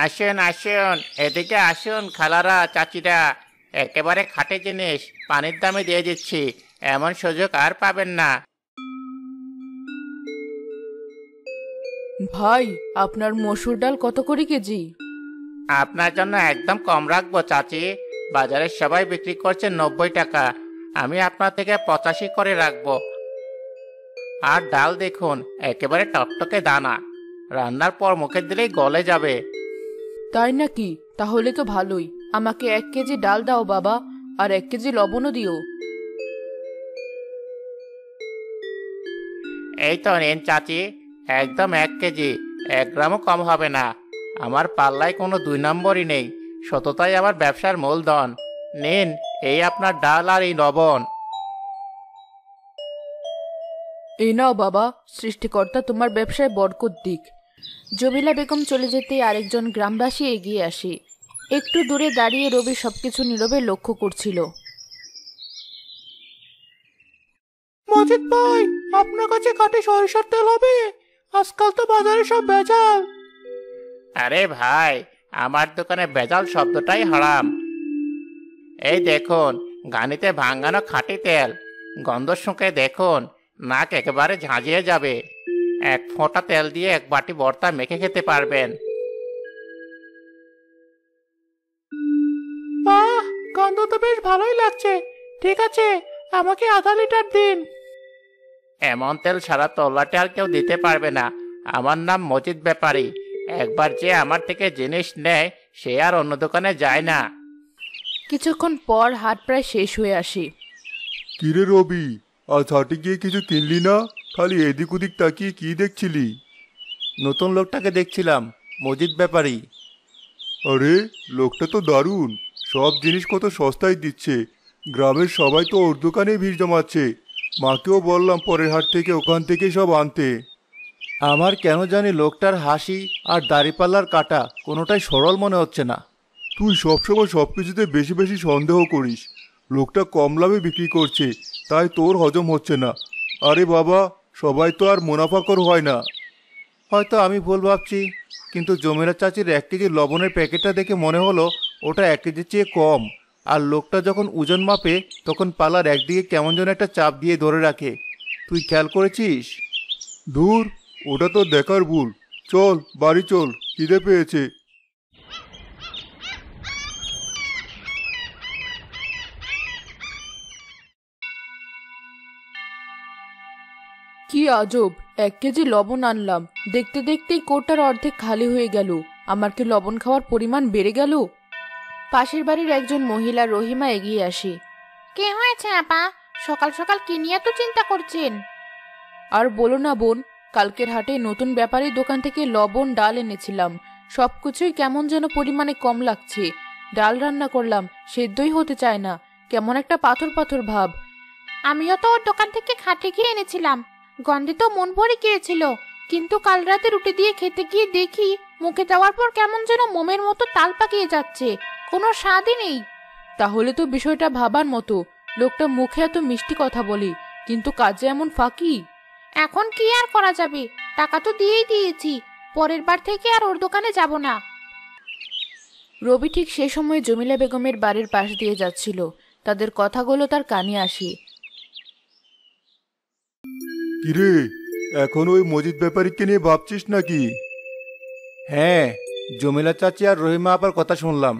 আসুন আসুন, এদিকে আসুন খালারা চাচিরা। একেবারে খাঁটি জিনিস পানির দামে দিয়ে দিচ্ছি, এমন সুযোগ আর পাবেন না। ভাই, আপনার মসুর ডাল কত করে কেজি? আপনার জন্য একদম কম রাখবো চাচি। বাজারে সবাই বিক্রি করছে 90 টাকা, আমি আপনার থেকে 85 করে রাখবো। আর ডাল দেখুন, একেবারে টকটকে দানা, রান্নার পর মুখে দিলেই গলে যাবে। তাই নাকি? তাহলে তো ভালোই। আমাকে 1 কেজি ডাল দাও বাবা, আর 1 কেজি লবণও দিও। এই তো নিন চাচি, একদম 1 কেজি, 1 গ্রামও কম হবে না। আমার পাল্লায় কোনো 2 নম্বরই নেই, সততাই আমার ব্যবসার মূলধন। নিন, এই আপনার ডাল আর এই লবণ। এই নাও বাবা, সৃষ্টিকর্তা তোমার ব্যবসায় বরকত দিক। জমিলা বেগম চলে যেতেই আরেকজন গ্রামবাসী এগিয়ে আসে। একটু দূরে দাঁড়িয়ে রবি সবকিছু নীরবে লক্ষ্য করছিল। মজিদ ভাই, আপনার কাছে খাঁটি সরিষার তেল হবে? আজকাল তো বাজারে সব ভেজাল। আরে ভাই, আমার দোকানে ভেজাল শব্দটাই হারাম। এই দেখুন, গানিতে ভাঙানো খাঁটি তেল, গন্ধ শুঁকে দেখুন, নাক একেবারে ঝাঁঝিয়ে যাবে। 1 ফোঁটা তেল দিয়ে 1 বাটি ভর্তা মেখে খেতে পারবেন। বাহ, গন্ধ তো বেশ ভালোই লাগছে। ঠিক আছে, আমাকে আধা লিটার দিন। এমন তেল সারা তল্লাটে আর কেউ দিতে পারবে না। আমার নাম মজিদ ব্যাপারী। একবার যে আমার থেকে জিনিস নেয়, সে আর অন্য দোকানে যায় না। কিছুক্ষণ পর হাট প্রায় শেষ হয়ে আসে। কিরে রবি, আজ হাটে গিয়ে কিছু কিনলি না? খালি এদিক ওদিক তাকিয়ে কি দেখছিলি? নতুন লোকটাকে দেখছিলাম, মজিদ ব্যাপারী। আরে, লোকটা তো দারুণ, সব জিনিস কত সস্তায় দিচ্ছে। গ্রামের সবাই তো ওর দোকানে ভিড় জমাচ্ছে। মাকেও বললাম পরের হাট থেকে ওখান থেকে সব আনতে। আমার কেন জানি লোকটার হাসি আর দাড়িপাল্লার কাটা কোনোটাই সরল মনে হচ্ছে না। তুই সবসময় সব কিছুতে বেশি বেশি সন্দেহ করিস। লোকটা কম লাভে বিক্রি করছে, তাই তোর হজম হচ্ছে না। আরে বাবা, সবাই তো আর মুনাফাকর হয় না। হয়তো আমি ভুল ভাবছি, কিন্তু জমিরা চাচির 1 কেজি লবণের প্যাকেটটা দেখে মনে হলো ওটা 1 কেজির চেয়ে কম। আর লোকটা যখন ওজন মাপে, তখন পালার একদিকে কেমন যেন একটা চাপ দিয়ে ধরে রাখে। তুই খেয়াল করেছিস? দূর, ওটা তো দেখার ভুল। চল বাড়ি চল, খিদে পেয়েছে। কি আজব, 1 কেজি লবণ আনলাম, দেখতে দেখতেই কোটার অর্ধেক খালি হয়ে গেল। আমার কি লবণ খাওয়ার পরিমাণ বেড়ে গেল? পাশের বাড়ির একজন মহিলা রহিমা এগিয়ে আসে। কে হয়েছে আপা? সকাল সকাল কি নিয়ে তো চিন্তা করছেন? আর বলো না বোন, কালকের হাটে নতুন ব্যাপারী দোকান থেকে লবণ ডাল এনেছিলাম। সবকিছুই কেমন যেন পরিমাণে কম লাগছে। ডাল রান্না করলাম, সেদ্ধই হতে চায় না, কেমন একটা পাথর পাথর ভাব। আমিও তো ওর দোকান থেকে খাটে খেয়ে এনেছিলাম, গন্ধে তো মন ভরে গিয়েছিল। কিন্তু কাল রাতে রুটি দিয়ে খেতে গিয়ে দেখি মুখে দেওয়ার পর কেমন যেন মোমের মতো তাল পাকিয়ে যাচ্ছে, কোনো স্বাদই নেই। তাহলে তো বিষয়টা ভাবার মতো। লোকটা মুখে এত মিষ্টি কথা বলে, কিন্তু কাজে এমন ফাঁকি। এখন কি আর করা যাবে, টাকা তো দিয়েই দিয়েছি, পরের বার থেকে আর ওর দোকানে যাব না। রবি ঠিক সে সময় জমিলা বেগমের বাড়ির পাশ দিয়ে যাচ্ছিল। তাদের কথাগুলো তার কানে আসে। কিরে, এখন ওই মজিদ ব্যাপারীকে নিয়ে ভাবছিস নাকি? হ্যাঁ, জমিলা চাচি আর রহিমা আপার কথা শুনলাম,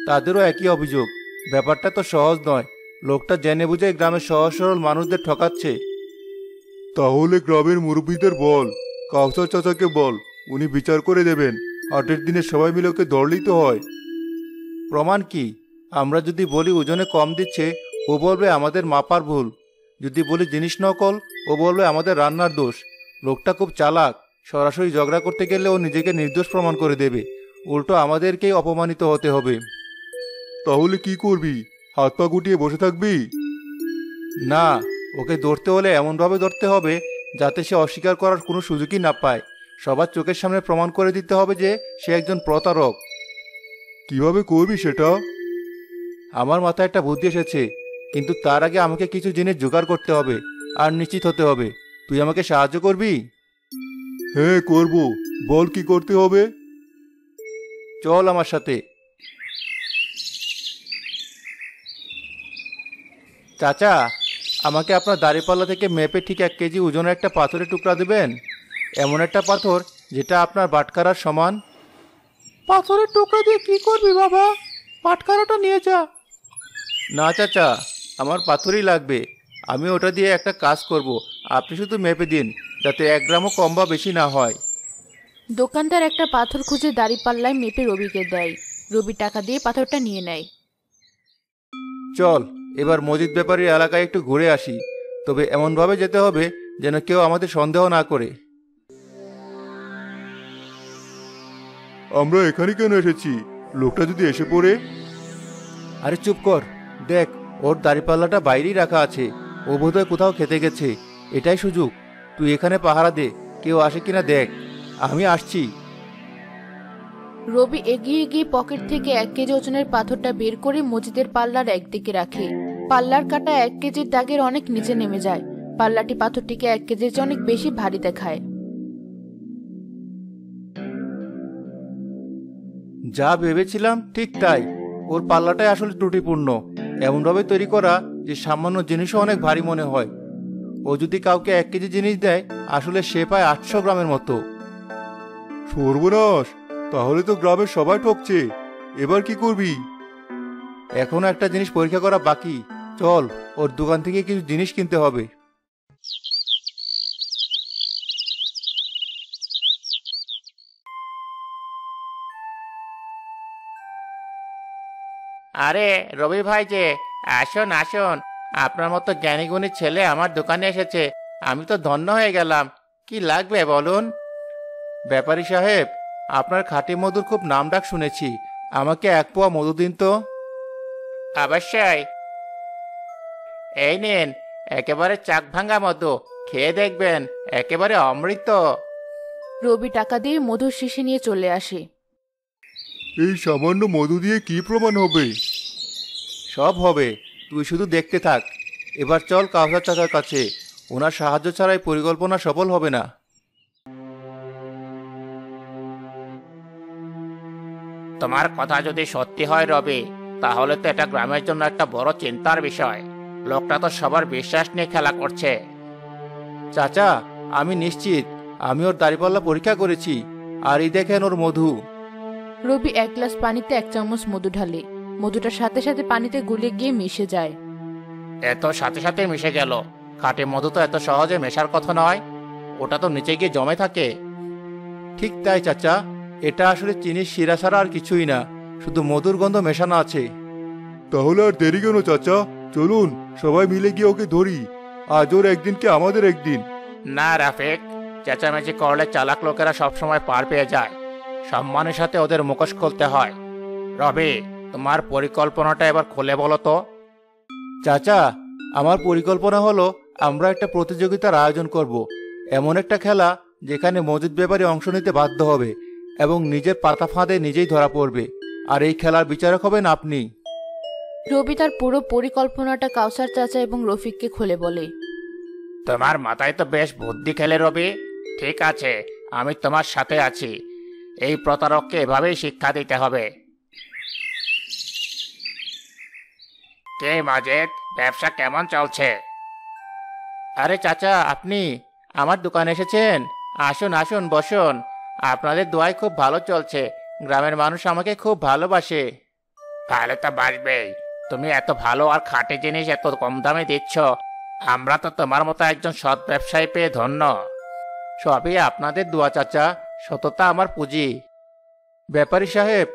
তাদেরও একই অভিযোগ। ব্যাপারটা তো সহজ নয়, লোকটা জেনে বুঝে গ্রামের সহজ সরল মানুষদের ঠকাচ্ছে। তাহলে গ্রামের মুরব্বীদের বল, কাউসার চাচাকে বল, উনি বিচার করে দেবেন। হাটের দিনে সবাই মিলে ওকে ধরলেই তো হয়। প্রমাণ কি? আমরা যদি বলি ওজনে কম দিচ্ছে, ও বলবে আমাদের মাপার ভুল। যদি বলি জিনিস নকল, ও বলবে আমাদের রান্নার দোষ। লোকটা খুব চালাক, সরাসরি ঝগড়া করতে গেলে ও নিজেকে নির্দোষ প্রমাণ করে দেবে। উল্টো আমাদেরকেই অপমানিত হতে হবে। তাহলে কি করবি? হাত পা গুটিয়ে বসে থাকবি? না, ওকে ধরতে হলে এমনভাবে ধরতে হবে যাতে সে অস্বীকার করার কোনো সুযোগই না পায়। সবার চোখের সামনে প্রমাণ করে দিতে হবে যে সে একজন প্রতারক। কিভাবে করবি সেটা? আমার মাথায় একটা বুদ্ধি এসেছে, কিন্তু তার আগে আমাকে কিছু জিনিস জোগাড় করতে হবে আর নিশ্চিত হতে হবে। তুই আমাকে সাহায্য করবি? হ্যাঁ করব, বল কি করতে হবে। চল আমার সাথে। চাচা, আমাকে আপনার দাড়িপাল্লা থেকে মেপে ঠিক 1 কেজি ওজনের একটা পাথরের টুকরা দেবেন। এমন একটা পাথর যেটা আপনার বাটখারার সমান। পাথরের টুকরা দিয়ে কি করবি বাবা? পাটকারাটা নিয়ে যা। না চাচা, আমার পাথরই লাগবে। আমি ওটা দিয়ে একটা কাজ করব, আপনি শুধু মেপে দিন, যাতে 1 গ্রামও কম বা বেশি না হয়। দোকানদার একটা পাথর খুঁজে দাঁড়িপাল্লায় মেপে রবিকে দেয়। রবি টাকা দিয়ে পাথরটা নিয়ে নেয়। চল এবার মজিদ ব্যাপারীর এলাকায় একটু ঘুরে আসি, তবে এমনভাবে যেতে হবে যেন কেউ আমাদের সন্দেহ না করে। আমরা এখানে কেন এসেছি? লোকটা যদি এসে পড়ে? আরে চুপ কর, দেখ ওর দাড়িপাল্লাটা বাইরেই রাখা আছে। ও বোধহয় কোথাও খেতে গেছে। এটাই সুযোগ, তুই এখানে পাহারা দে, কেউ আসে কিনা দেখ। আমি আসছি। রবি এগিয়ে গিয়ে পকেট থেকে 1 কেজি ওজনের পাথরটা বের করে মজিদের পাল্লার একদিকে রাখে। পাল্লার কাটা 1 কেজির দাগের অনেক নিচে নেমে যায়। পাল্লাটি পাথরটিকে 1 কেজির চেয়ে অনেক বেশি ভারী দেখায়। যা ভেবেছিলাম ঠিক তাই, ওর পাল্লাটাই আসলে ত্রুটিপূর্ণ। এমনভাবে তৈরি করা যে সামান্য জিনিসও অনেক ভারী মনে হয়। ও যদি কাউকে 1 কেজি জিনিস দেয়, আসলে সে পায় 800 গ্রামের মতো। সর্বনাশ, তাহলে তো গ্রামের সবাই ঠকছে। এবার কি করবি? এখনো একটা জিনিস পরীক্ষা করা বাকি। চল ওর দোকান থেকে কিছু জিনিস কিনতে হবে। আরে রবি ভাই যে, আসুন আসুন। আপনার মতো জ্ঞানীগুণী ছেলে আমার দোকানে এসেছে, আমি তো ধন্য হয়ে গেলাম। কি লাগবে বলুন? ব্যাপারী সাহেব, আপনার খাঁটি মধুর খুব নামডাক শুনেছি। আমাকে 1 পোয়া মধু দিন তো। অবশ্যই। এই নিন, একেবারে চাক ভাঙা মধু, খেয়ে দেখবেন, একেবারে অমৃত। রবি টাকা দিয়ে মধুর শিশি নিয়ে চলে আসে। এই সামান্য মধু দিয়ে কি প্রমাণ হবে? সব হবে, তুই শুধু দেখতে থাক। এবার চল কাউসার চাচার কাছে। ওনার সাহায্য ছাড়াই পরিকল্পনা সফল হবে না। তোমার কথা যদি সত্যি হয় রবি, তাহলে তো এটা গ্রামের জন্য একটা বড় চিন্তার বিষয়। লোকটা তো সবার বিশ্বাস নিয়ে খেলা করছে। চাচা, আমি নিশ্চিত। আমি ওর দাড়িপাল্লা পরীক্ষা করেছি, আর এই দেখেন ওর মধু। রবি 1 গ্লাস পানিতে 1 চামচ মধু ঢালে। মধুটা সাথে সাথে পানিতে গুলে গিয়ে মিশে যায়। এত সাথে সাথে মিশে গেল? খাঁটি মধু তো এত সহজে মেশার কথা নয়, ওটা তো নিচে গিয়ে জমে থাকে। ঠিক তাই চাচা, এটা আসলে চিনির শিরা ছাড়া আর কিছুই না, শুধু মধুর গন্ধ মেশানো আছে। তাহলে আর দেরি কেন চাচা? চলুন সবাই মিলে গিয়ে ওকে ধরি। আজ ওর একদিন কি আমাদের একদিন। না রাফিক, চেঁচামেচি করলে চালাক লোকেরা সবসময় পার পেয়ে যায়। সম্মানের সাথে ওদের মুখোশ খুলতে হয়। রবি, তোমার পরিকল্পনাটা এবার খুলে বলো তো। চাচা, আমার পরিকল্পনা হলো আমরা একটা প্রতিযোগিতার আয়োজন করব। এমন একটা খেলা যেখানে মজুদ ব্যাপারী অংশ নিতে বাধ্য হবে এবং নিজের পাতা ফাঁদে নিজেই ধরা পড়বে। আর এই খেলার বিচারক হবেন আপনি। রবি তার পুরো পরিকল্পনাটা কাউসার চাচা এবং রফিককে খুলে বলে। তোমার মাথায় তো বেশ বুদ্ধি খেলে রবি। ঠিক আছে, আমি তোমার সাথে আছি। এই প্রতারককে এভাবেই শিক্ষা দিতে হবে। কে মাজেদ, ব্যবসা কেমন চলছে? আরে চাচা, আপনি আমার দোকানে এসেছেন? আসুন আসুন, বসুন। আপনাদের দোয়ায় খুব ভালো চলছে। গ্রামের মানুষ আমাকে খুব ভালোবাসে। ভালো তো বাসবেই। তুমি এত ভালো আর খাঁটি জিনিস এত কম দামে দিচ্ছ। আমরা তো তোমার মতো একজন সৎ ব্যবসায়ী পেয়ে ধন্য। সবই আপনাদের দোয়া চাচা, সততা আমার পুঁজি। ব্যাপারী সাহেব,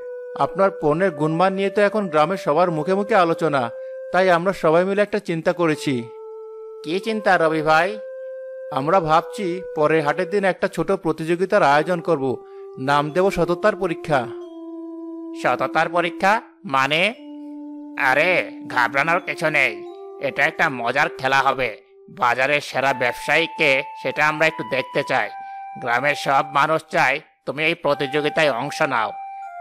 আপনার পণ্যের গুণমান নিয়ে তো এখন গ্রামের সবার মুখে মুখে আলোচনা। তাই আমরা সবাই মিলে একটা চিন্তা করেছি। কি চিন্তা রবি ভাই? আমরা ভাবছি পরের হাটের দিন একটা ছোট প্রতিযোগিতার আয়োজন করব। নাম দেব সততার পরীক্ষা। সততার পরীক্ষা মানে? আরে ঘাবড়ানোর কিছু নেই, এটা একটা মজার খেলা হবে। বাজারের সেরা ব্যবসায়ীকে সেটা আমরা একটু দেখতে চাই। গ্রামের সব মানুষ চায় তুমি এই প্রতিযোগিতায় অংশ নাও,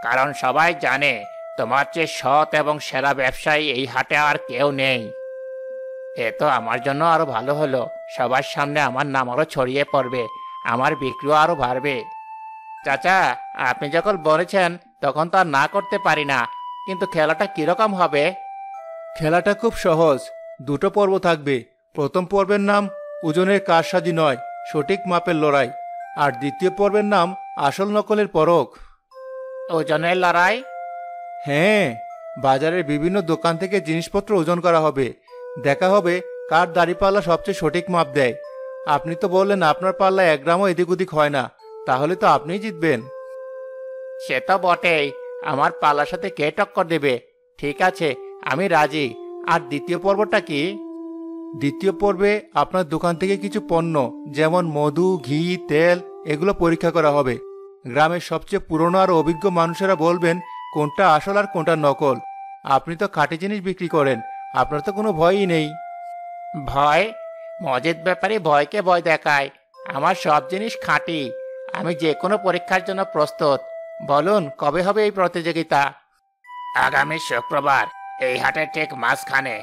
কারণ সবাই জানে তোমার চেয়ে সৎ এবং সেরা ব্যবসায়ী এই হাটে আর কেউ নেই। এ তো আমার জন্য আরো ভালো হলো। সবার সামনে আমার নাম আরো ছড়িয়ে পড়বে, আমার বিক্রিও আরো বাড়বে। চাচা, আপনি যখন বলেছেন তখন তো আর না করতে পারি না। কিন্তু খেলাটা কিরকম হবে? খেলাটা খুব সহজ। দুটো পর্ব থাকবে। প্রথম পর্বের নাম ওজনের কারসাজি নয়, সঠিক মাপের লড়াই। আর দ্বিতীয় পর্বের নাম আসল নকলের পরখ। ওজনের লড়াই? হ্যাঁ, বাজারের বিভিন্ন দোকান থেকে জিনিসপত্র ওজন করা হবে। দেখা হবে কার দাড়িপাল্লা সবচেয়ে সঠিক মাপ দেয়। আপনি তো বললেন আপনার পাল্লা 1 গ্রামও এদিক ওদিক হয় না, তাহলে তো আপনিই জিতবেন। সে তো বটেই, আমার পাল্লার সাথে কে টক্কর দেবে? ঠিক আছে, আমি রাজি। আর দ্বিতীয় পর্বটা কি? দ্বিতীয় পর্বে আপনার দোকান থেকে কিছু পণ্য যেমন মধু, ঘি, তেল এগুলো পরীক্ষা করা হবে। গ্রামের সবচেয়ে পুরনো আর অভিজ্ঞ মানুষেরা বলবেন কোনটা আসল আর কোনটা নকল। আপনি তো খাঁটি জিনিস বিক্রি করেন, আপনার তো কোনো ভয়ই নেই। ভয়? মজিদ ব্যাপারী ভয়কে ভয় দেখায়। আমার সব জিনিস খাঁটি। আমি যে কোনো পরীক্ষার জন্য প্রস্তুত। বলুন, কবে হবে এই প্রতিযোগিতা? আগামী শুক্রবার, এই হাটের ঠিক মাঝখানে।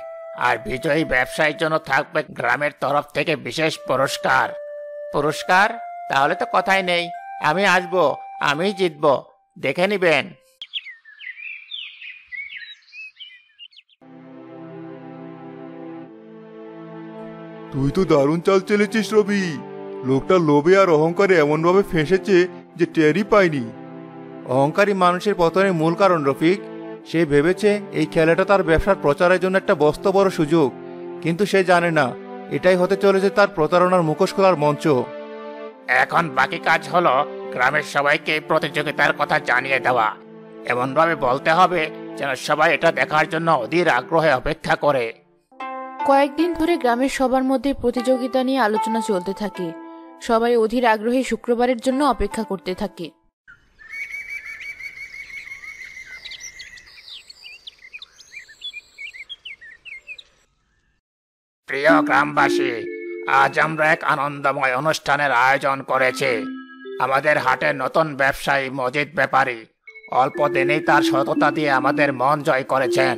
আর বিজয়ী ব্যবসায়ীর জন্য থাকবে গ্রামের তরফ থেকে বিশেষ পুরস্কার। পুরস্কার? তাহলে তো কথাই নেই, আমি আসবো, আমিই জিতবো, দেখে নিবেন। তুই তো দারুণ চাল চেলেছিস রবি। লোকটা লোভে আর অহংকারে এমনভাবে ফেঁসেছে যে টেরই পায়নি। অহংকারী মানুষের পতনের মূল কারণ রফিক। সে ভেবেছে এই খেলাটা তার ব্যবসার প্রচারের জন্য একটা বস্ত বড় সুযোগ, কিন্তু সে জানে না এটাই হতে চলেছে তার প্রতারণার মুখোশ খোলার মঞ্চ। এখন বাকি কাজ হলো গ্রামের সবাইকে এই প্রতিযোগিতার কথা জানিয়ে দেওয়া। এমনভাবে বলতে হবে যেন সবাই এটা দেখার জন্য অধীর আগ্রহে অপেক্ষা করে। কয়েকদিন ধরে গ্রামের সবার মধ্যে প্রতিযোগিতা নিয়ে আলোচনা চলতে থাকে। সবাই অধীর আগ্রহে শুক্রবারের জন্য অপেক্ষা করতে থাকে। প্রিয় গ্রামবাসী, আজ আমরা এক আনন্দময় অনুষ্ঠানের আয়োজন করেছি। আমাদের হাটের নতুন ব্যবসায়ী মজিদ ব্যাপারী অল্প দিনেই তার সততা দিয়ে আমাদের মন জয় করেছেন।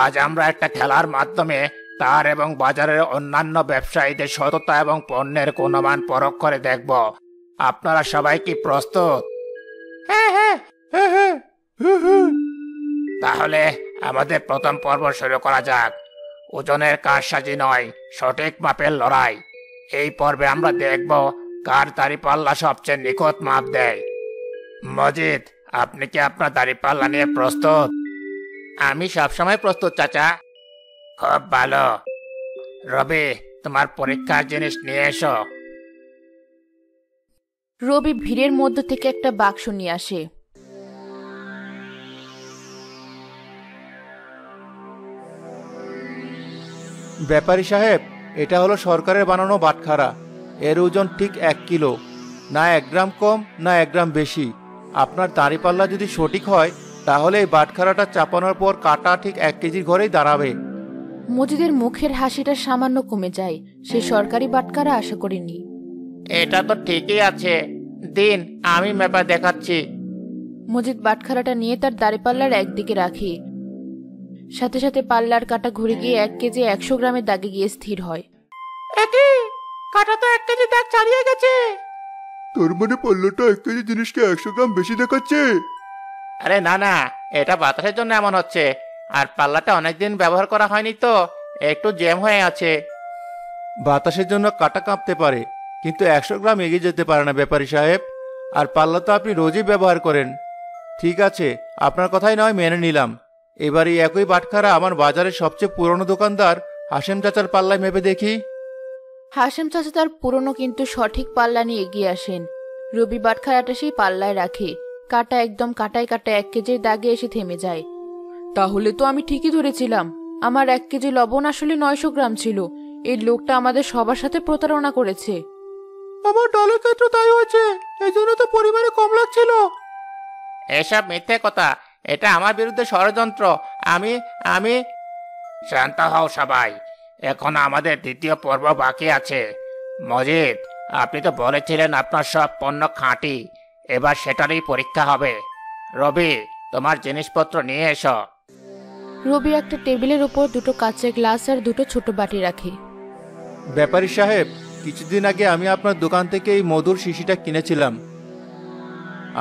আজ আমরা একটা খেলার মাধ্যমে তার এবং বাজারের অন্যান্য ব্যবসায়ীদের সততা এবং পণ্যের গুণমান পরখ করে দেখব। আপনারা সবাই কি প্রস্তুত? হ্যাঁ হ্যাঁ হ্যাঁ হ্যাঁ হ্যাঁ হ্যাঁ। তাহলে আমাদের প্রথম পর্ব শুরু করা যাক। ওজনের কারসাজি নয়, সঠিক মাপের লড়াই। এই পর্বে আমরা দেখব কার দাড়িপাল্লা সবচেয়ে নিখুঁত মাপ দেয়। মজিদ, আপনি কি আপনার দাড়িপাল্লা নিয়ে প্রস্তুত? আমি সবসময় প্রস্তুত চাচা। খুব ভালো। রবি, তোমার পরীক্ষার জিনিস নিয়ে এসো। রবি ভিড়ের মধ্য থেকে একটা বাক্স নিয়ে আসে। ব্যাপারী সাহেব, এটা হলো সরকারের বানানো বাটখারা। এর ওজন ঠিক 1 কিলো, না 1 গ্রাম কম না 1 গ্রাম বেশি। আপনার দাঁড়িপাল্লা যদি সঠিক হয় তাহলে এই বাটখারাটা চাপানোর পর কাটা ঠিক 1 কেজির ঘরেই দাঁড়াবে। মজিদের মুখের হাসিটা সামান্য কমে যায়। সে সরকারি বাটখারা আশা করেনি। এটা তো ঠিকই আছে, দিন, আমি মেপে দেখাচ্ছি। মজিদ বাটখারাটা নিয়ে তার দাড়িপাল্লার একদিকে রাখে। সাথে সাথে পাল্লার কাটা ঘুরে গিয়ে 1 কেজি 100 গ্রামের দাগে গিয়ে স্থির হয়। একই কাটা তো 1 কেজি দাগ ছাড়িয়ে গেছে। তোর মানে পাল্লাটা 1 কেজি জিনিসকে 100 গ্রাম বেশি দেখাচ্ছে? আরে না না, এটা বাতাসের জন্য এমন হচ্ছে। আর পাল্লাটা অনেকদিন ব্যবহার করা হয়নি তো একটু জ্যাম হয়ে আছে। বাতাসের জন্য কাটা কাঁপতে পারে, কিন্তু 100 গ্রাম এগিয়ে যেতে পারে না ব্যাপারী সাহেব। আর পাল্লা তো আপনি রোজই ব্যবহার করেন। ঠিক আছে, আপনার কথাই নয় মেনে নিলাম। এবার এই একই বাটখারা আমার বাজারের সবচেয়ে পুরনো দোকানদার হাশেম চাচার পাল্লায় মেপে দেখি। হাশেম চাচা তার পুরনো কিন্তু সঠিক পাল্লা নিয়ে এগিয়ে আসেন। রবি বাটখারাটা সেই পাল্লায় রাখে। কাটা একদম কাটায় কাটায় 1 কেজির দাগে এসে থেমে যায়। তাহলে তো আমি ঠিকই ধরেছিলাম। আমার 1 কেজি লবণ আসলে 900 গ্রাম ছিল। এই লোকটা আমাদের সবার সাথে প্রতারণা করেছে। আমার ডালের ক্ষেত্রে তাই হয়েছে, এই জন্য তো পরিমাণে কম লাগছিল। এসব মিথ্যে কথা, এটা আমার বিরুদ্ধে ষড়যন্ত্র। আমি আমি শান্ত হও সবাই, এখন আমাদের দ্বিতীয় পর্ব বাকি আছে। মজিদ, আপনি তো বলেছিলেন আপনার সব পণ্য খাঁটি। এবার সেটারই পরীক্ষা হবে। রবি, তোমার জিনিসপত্র নিয়ে এসো। রবি একটা টেবিলের উপর 2টো কাচের গ্লাস আর 2টো ছোট বাটি রাখে। ব্যাপারী সাহেব, কিছুদিন আগে আমি আপনার দোকান থেকে এই মধুর শিশিটা কিনেছিলাম।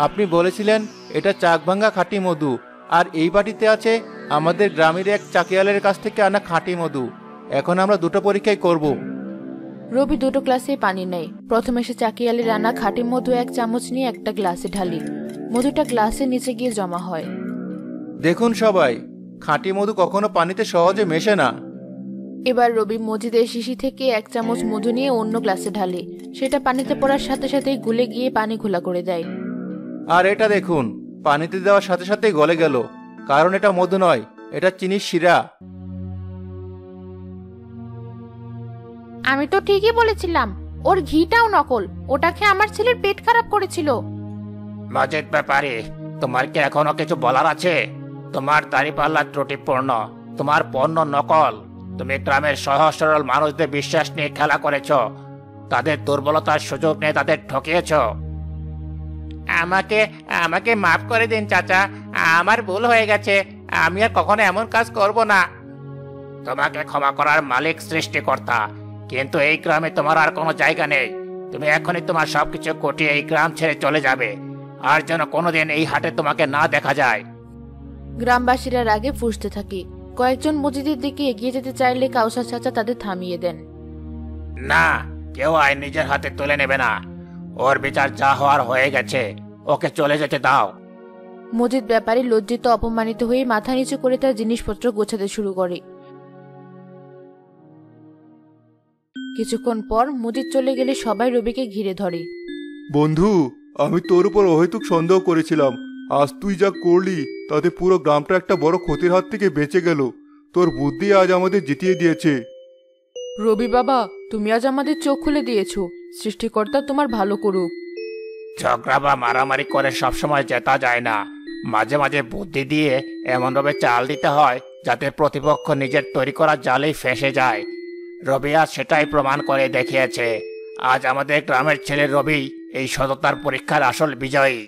আপনি বলেছিলেন এটা চাকভাঙ্গা খাঁটি মধু। আর এই বাটিতে আছে আমাদের গ্রামের এক চাকিয়ালের কাছ থেকে আনা খাঁটি মধু। এখন আমরা দুটো পরীক্ষাই করব। রবি দুটো গ্লাসে পানি নেয়। প্রথমে সে চাকিয়ালে রান্না খাঁটি মধু 1 চামচ নিয়ে একটা গ্লাসে ঢালি। মধুটা গ্লাসের নিচে গিয়ে জমা হয়। দেখুন সবাই, খাঁটি মধু কখনো পানিতে সহজে মেশে না। এবার রবি মজিদের শিশি থেকে 1 চামচ মধু নিয়ে অন্য গ্লাসে ঢালে। সেটা পানিতে পড়ার সাথে সাথেই গুলে গিয়ে পানি ঘোলা করে দেয়। আর এটা দেখুন, পানিতে দেওয়ার সাথে সাথেই গলে গেল। কারণ এটা মধু নয়, এটা চিনির শিরা। আমি তো ঠিকই বলেছিলাম, ওর ঘিটাও নকল। ওটা খেয়ে আমার ছেলের পেট খারাপ করেছিল। মজিদ ব্যাপারী, তোমার কি এখনো কিছু বলার আছে? তোমার দাড়িপাল্লা ত্রুটিপূর্ণ, তোমার পণ্য নকল। তুমি গ্রামের সহজ সরল মানুষদের বিশ্বাস নিয়ে খেলা করেছ, তাদের দুর্বলতার সুযোগ নিয়ে তাদের ঠকিয়েছ। আমাকে আমাকে মাফ করে দিন চাচা, আমার ভুল হয়ে গেছে। আমি আর কখনো এমন কাজ করব না। তোমাকে ক্ষমা করার মালিক সৃষ্টিকর্তা, কিন্তু এই গ্রামে তোমার আর কোনো জায়গা নেই। তুমি এখনই তোমার সবকিছু কটিয়ে এই গ্রাম ছেড়ে চলে যাবে, আর যেন কোনোদিন এই হাটে তোমাকে না দেখা যায়। গ্রামবাসীরা রাগে ফুঁসতে থাকে। কয়েকজন মজিদের দিকে এগিয়ে যেতে চাইলে কাউসার চাচা তাদের থামিয়ে দেন। না, কেউ আইন নিজের হাতে তুলে নেবে না। ওর বিচার যা হওয়ার হয়ে গেছে, ওকে চলে যেতে দাও। মজিদ ব্যাপারী লজ্জিত অপমানিত হয়ে মাথা নিচু করে তার জিনিসপত্র গোছাতে শুরু করে। কিছুক্ষণ পর মজিদ চলে গেলে সবাই রবিকে ঘিরে ধরে। বন্ধু, আমি তোর উপর অহেতুক সন্দেহ করেছিলাম। আজ তুই যা করলি তাতে পুরো গ্রামটা একটা বড় ক্ষতির হাত থেকে বেঁচে গেল। তোর বুদ্ধি আজ আমাদের জিতিয়ে দিয়েছে। রবি বাবা, তুমি আজ আমাদের চোখ খুলে দিয়েছো। সৃষ্টিকর্তা তোমার ভালো করুক। ঝগড়া বা মারামারি করে সবসময় জেতা যায় না। মাঝে মাঝে বুদ্ধি দিয়ে এমনভাবে চাল দিতে হয় যাতে প্রতিপক্ষ নিজের তৈরি করা জালেই ফেঁসে যায়। রবি আজ সেটাই প্রমাণ করে দেখিয়েছে। আজ আমাদের গ্রামের ছেলে রবি এই সততার পরীক্ষার আসল বিজয়ী।